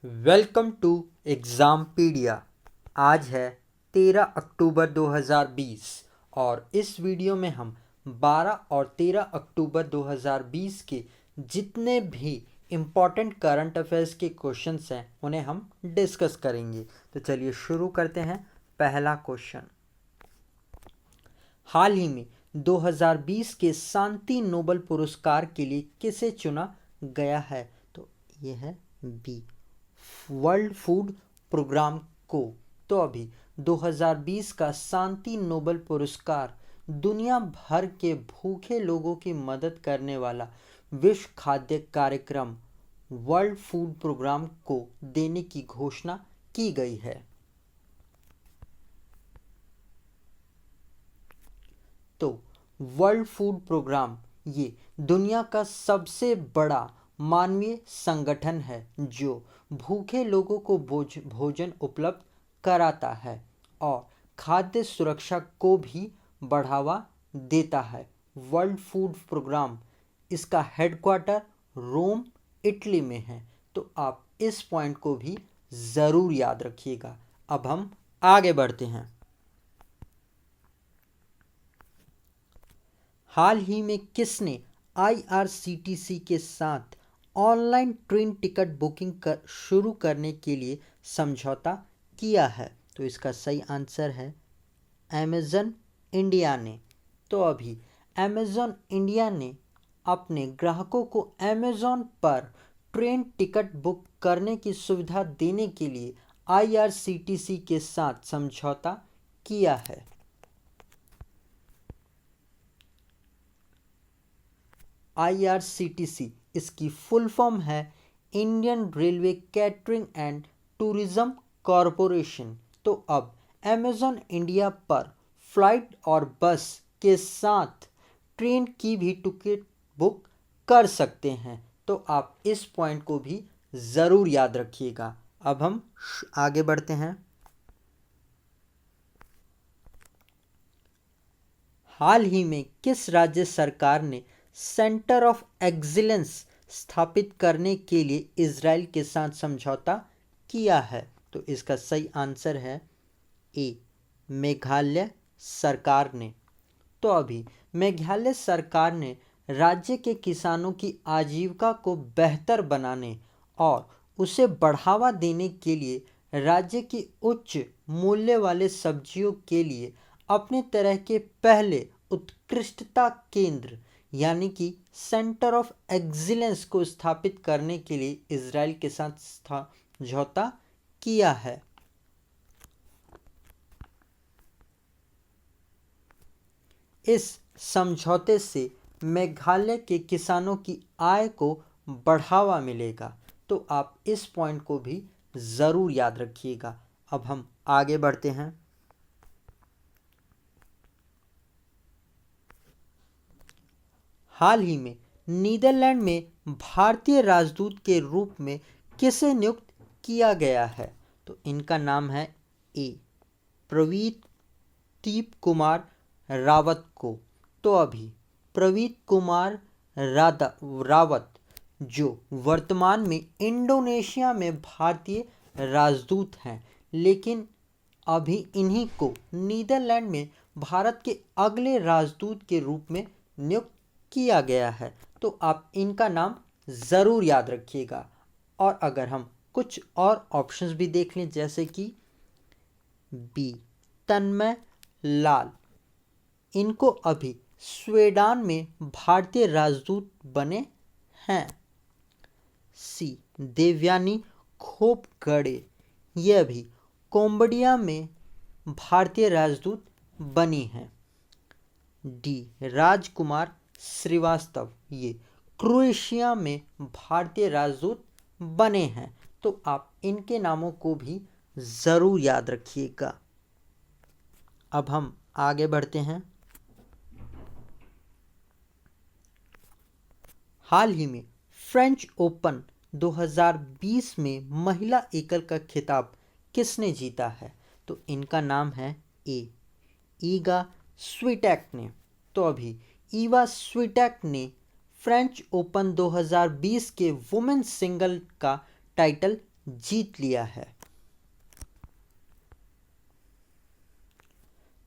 Welcome to एग्ज़ामपीडिया। आज है 13 अक्टूबर 2020 और इस वीडियो में हम 12 और 13 अक्टूबर 2020 के जितने भी इम्पॉर्टेंट करंट अफेयर्स के क्वेश्चंस हैं उन्हें हम डिस्कस करेंगे। तो चलिए शुरू करते हैं। पहला क्वेश्चन, हाल ही में 2020 के शांति नोबेल पुरस्कार के लिए किसे चुना गया है? तो ये है बी, वर्ल्ड फूड प्रोग्राम को। तो अभी 2020 का शांति नोबेल पुरस्कार दुनिया भर के भूखे लोगों की मदद करने वाला विश्व खाद्य कार्यक्रम वर्ल्ड फूड प्रोग्राम को देने की घोषणा की गई है। तो वर्ल्ड फूड प्रोग्राम ये दुनिया का सबसे बड़ा मानवीय संगठन है जो भूखे लोगों को भोजन उपलब्ध कराता है और खाद्य सुरक्षा को भी बढ़ावा देता है। वर्ल्ड फूड प्रोग्राम, इसका हेडक्वार्टर रोम, इटली में है। तो आप इस पॉइंट को भी ज़रूर याद रखिएगा। अब हम आगे बढ़ते हैं। हाल ही में किसने आईआरसीटीसी के साथ ऑनलाइन ट्रेन टिकट बुकिंग शुरू करने के लिए समझौता किया है? तो इसका सही आंसर है अमेज़न इंडिया ने। तो अभी अमेज़न इंडिया ने अपने ग्राहकों को अमेज़न पर ट्रेन टिकट बुक करने की सुविधा देने के लिए आईआरसीटीसी के साथ समझौता किया है। आईआरसीटीसी, इसकी फुल फॉर्म है Indian railway catering and tourism corporation. तो अब अमेज़न इंडिया पर फ्लाइट और बस के साथ ट्रेन की भी टिकट बुक कर सकते हैं। तो आप इस पॉइंट को भी ज़रूर याद रखिएगा। अब हम आगे बढ़ते हैं। हाल ही में किस राज्य सरकार ने सेंटर ऑफ एक्सीलेंस स्थापित करने के लिए इजराइल के साथ समझौता किया है? तो इसका सही आंसर है ए, मेघालय सरकार ने। तो अभी मेघालय सरकार ने राज्य के किसानों की आजीविका को बेहतर बनाने और उसे बढ़ावा देने के लिए राज्य की उच्च मूल्य वाले सब्जियों के लिए अपने तरह के पहले उत्कृष्टता केंद्र यानी कि सेंटर ऑफ एक्सीलेंस को स्थापित करने के लिए इजराइल के साथ समझौता किया है। इस समझौते से मेघालय के किसानों की आय को बढ़ावा मिलेगा। तो आप इस पॉइंट को भी ज़रूर याद रखिएगा। अब हम आगे बढ़ते हैं। हाल ही में नीदरलैंड में भारतीय राजदूत के रूप में किसे नियुक्त किया गया है? तो इनका नाम है ए, प्रवीत कुमार रावत को। तो अभी प्रवीत कुमार रावत जो वर्तमान में इंडोनेशिया में भारतीय राजदूत हैं, लेकिन अभी इन्हीं को नीदरलैंड में भारत के अगले राजदूत के रूप में नियुक्त किया गया है। तो आप इनका नाम ज़रूर याद रखिएगा। और अगर हम कुछ और ऑप्शंस भी देख लें, जैसे कि बी, तन्मय लाल, इनको अभी स्वीडन में भारतीय राजदूत बने हैं। सी, देवयानी खोपगड़े, ये अभी कंबोडिया में भारतीय राजदूत बनी हैं। डी, राजकुमार श्रीवास्तव, ये क्रोएशिया में भारतीय राजदूत बने हैं। तो आप इनके नामों को भी ज़रूर याद रखिएगा। अब हम आगे बढ़ते हैं। हाल ही में फ्रेंच ओपन 2020 में महिला एकल का खिताब किसने जीता है? तो इनका नाम है ए, ईगा स्विटेक ने। तो अभी ईवा स्विटेक ने फ्रेंच ओपन 2020 के वुमेन्स सिंगल का टाइटल जीत लिया है।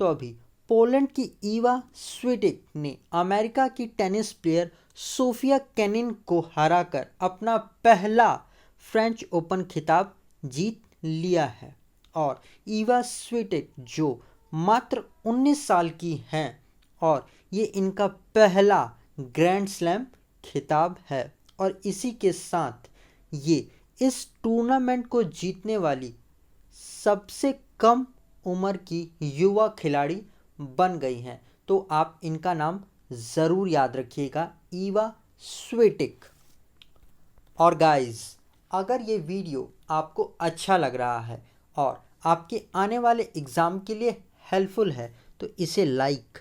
तो अभी पोलैंड की ईवा स्विटेक ने अमेरिका की टेनिस प्लेयर सोफिया केनिन को हराकर अपना पहला फ्रेंच ओपन खिताब जीत लिया है। और ईवा स्विटेक जो मात्र 19 साल की हैं और ये इनका पहला ग्रैंड स्लैम खिताब है और इसी के साथ ये इस टूर्नामेंट को जीतने वाली सबसे कम उम्र की युवा खिलाड़ी बन गई हैं। तो आप इनका नाम ज़रूर याद रखिएगा, ईवा स्विटेक। और गाइस, अगर ये वीडियो आपको अच्छा लग रहा है और आपके आने वाले एग्ज़ाम के लिए हेल्पफुल है तो इसे लाइक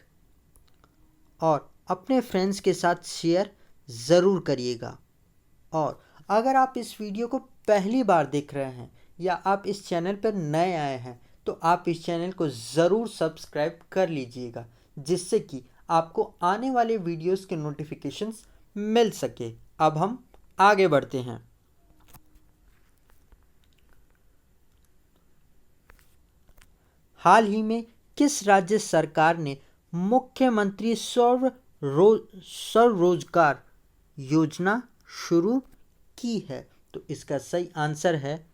और अपने फ्रेंड्स के साथ शेयर ज़रूर करिएगा। और अगर आप इस वीडियो को पहली बार देख रहे हैं या आप इस चैनल पर नए आए हैं तो आप इस चैनल को ज़रूर सब्सक्राइब कर लीजिएगा, जिससे कि आपको आने वाले वीडियोस के नोटिफिकेशंस मिल सके। अब हम आगे बढ़ते हैं। हाल ही में किस राज्य सरकार ने मुख्यमंत्री स्वरोजगार योजना शुरू की है? तो इसका सही आंसर है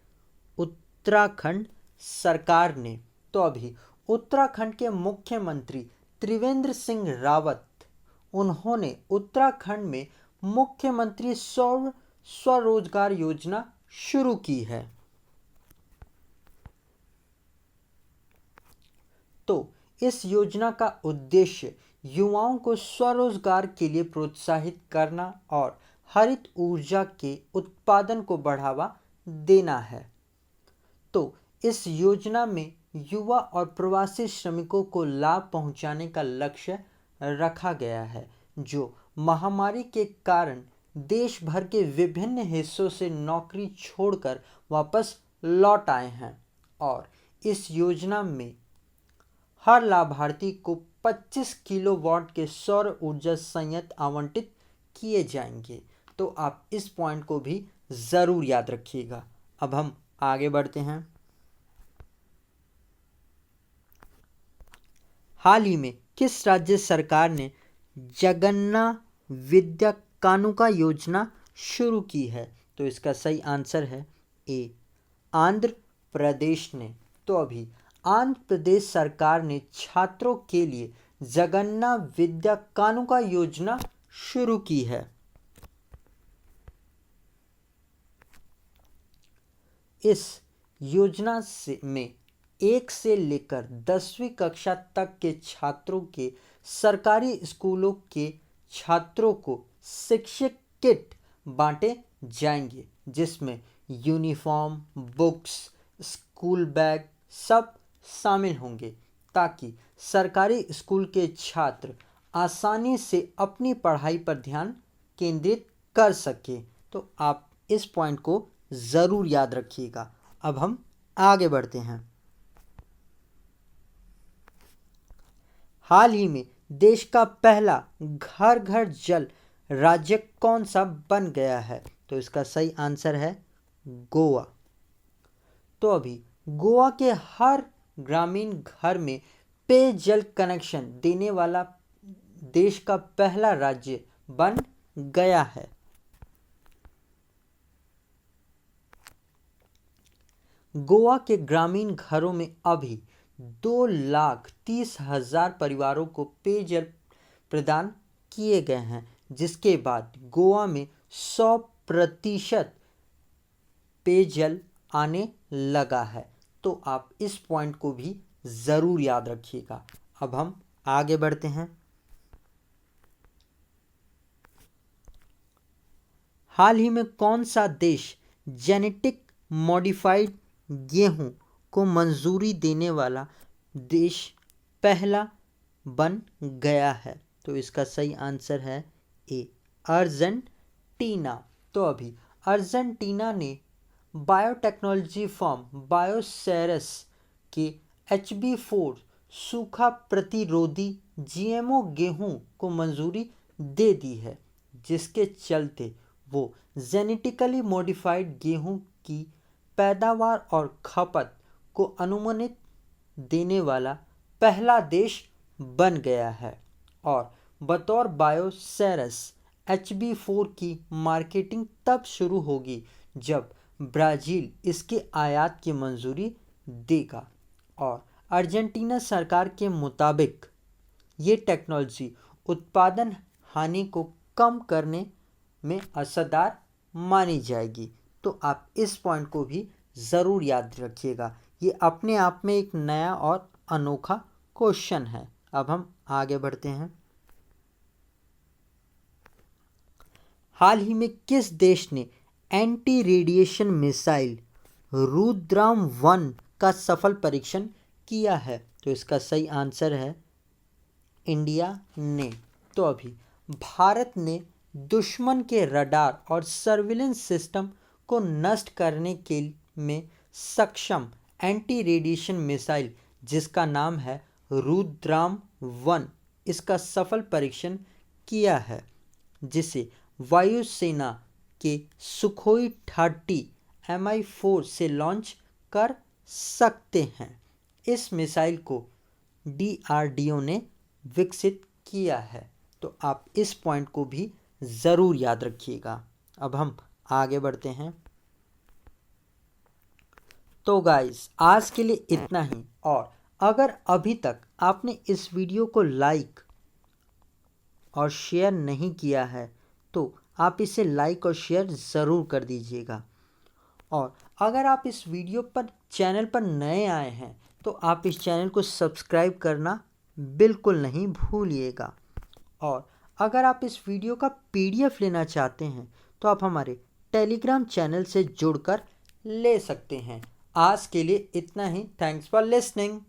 उत्तराखंड सरकार ने। तो अभी उत्तराखंड के मुख्यमंत्री त्रिवेंद्र सिंह रावत, उन्होंने उत्तराखंड में मुख्यमंत्री स्वरोजगार योजना शुरू की है। तो इस योजना का उद्देश्य युवाओं को स्वरोजगार के लिए प्रोत्साहित करना और हरित ऊर्जा के उत्पादन को बढ़ावा देना है। तो इस योजना में युवा और प्रवासी श्रमिकों को लाभ पहुंचाने का लक्ष्य रखा गया है, जो महामारी के कारण देश भर के विभिन्न हिस्सों से नौकरी छोड़कर वापस लौट आए हैं। और इस योजना में हर लाभार्थी को 25 किलोवाट के सौर ऊर्जा संयंत्र आवंटित किए जाएंगे। तो आप इस पॉइंट को भी ज़रूर याद रखिएगा। अब हम आगे बढ़ते हैं। हाल ही में किस राज्य सरकार ने जगन्ना विद्या कानुका योजना शुरू की है? तो इसका सही आंसर है ए, आंध्र प्रदेश ने। तो अभी आंध्र प्रदेश सरकार ने छात्रों के लिए जगन्ना विद्या कानुका योजना शुरू की है। इस योजना में 1 से लेकर 10वीं कक्षा तक के छात्रों के सरकारी स्कूलों के छात्रों को शिक्षक किट बांटे जाएंगे, जिसमें यूनिफॉर्म, बुक्स, स्कूल बैग सब शामिल होंगे, ताकि सरकारी स्कूल के छात्र आसानी से अपनी पढ़ाई पर ध्यान केंद्रित कर सके। तो आप इस पॉइंट को ज़रूर याद रखिएगा। अब हम आगे बढ़ते हैं। हाल ही में देश का पहला घर घर जल राज्य कौन सा बन गया है? तो इसका सही आंसर है गोवा। तो अभी गोवा के हर ग्रामीण घर में पेयजल कनेक्शन देने वाला देश का पहला राज्य बन गया है। गोवा के ग्रामीण घरों में अभी 2,30,000 परिवारों को पेयजल प्रदान किए गए हैं, जिसके बाद गोवा में 100% पेयजल आने लगा है। तो आप इस पॉइंट को भी ज़रूर याद रखिएगा। अब हम आगे बढ़ते हैं। हाल ही में कौन सा देश जेनेटिक मॉडिफाइड गेहूं को मंजूरी देने वाला देश पहला बन गया है? तो इसका सही आंसर है ए, अर्जेंटीना। तो अभी अर्जेंटीना ने बायोटेक्नोलॉजी फर्म बायोसेरस के HB4 सूखा प्रतिरोधी GMO गेहूं को मंजूरी दे दी है, जिसके चलते वो जेनेटिकली मॉडिफाइड गेहूं की पैदावार और खपत को अनुमति देने वाला पहला देश बन गया है और बतौर बायोसेरस HB4 की मार्केटिंग तब शुरू होगी जब ब्राज़ील इसके आयात की मंजूरी देगा और अर्जेंटीना सरकार के मुताबिक ये टेक्नोलॉजी उत्पादन हानि को कम करने में असरदार मानी जाएगी। तो आप इस पॉइंट को भी ज़रूर याद रखिएगा, ये अपने आप में एक नया और अनोखा क्वेश्चन है। अब हम आगे बढ़ते हैं। हाल ही में किस देश ने एंटी रेडिएशन मिसाइल रुद्रम-1 का सफल परीक्षण किया है? तो इसका सही आंसर है इंडिया ने। तो अभी भारत ने दुश्मन के रडार और सर्विलेंस सिस्टम को नष्ट करने के में सक्षम एंटी रेडिएशन मिसाइल जिसका नाम है रुद्रम-1 इसका सफल परीक्षण किया है, जिसे वायुसेना के सुखोई 30 Mi-4 से लॉन्च कर सकते हैं। इस मिसाइल को DRDO ने विकसित किया है। तो आप इस पॉइंट को भी ज़रूर याद रखिएगा। अब हम आगे बढ़ते हैं। तो गाइस आज के लिए इतना ही, और अगर अभी तक आपने इस वीडियो को लाइक और शेयर नहीं किया है तो आप इसे लाइक और शेयर ज़रूर कर दीजिएगा। और अगर आप इस वीडियो पर चैनल पर नए आए हैं तो आप इस चैनल को सब्सक्राइब करना बिल्कुल नहीं भूलिएगा। और अगर आप इस वीडियो का PDF लेना चाहते हैं तो आप हमारे टेलीग्राम चैनल से जुड़कर ले सकते हैं। आज के लिए इतना ही। Thanks for listening.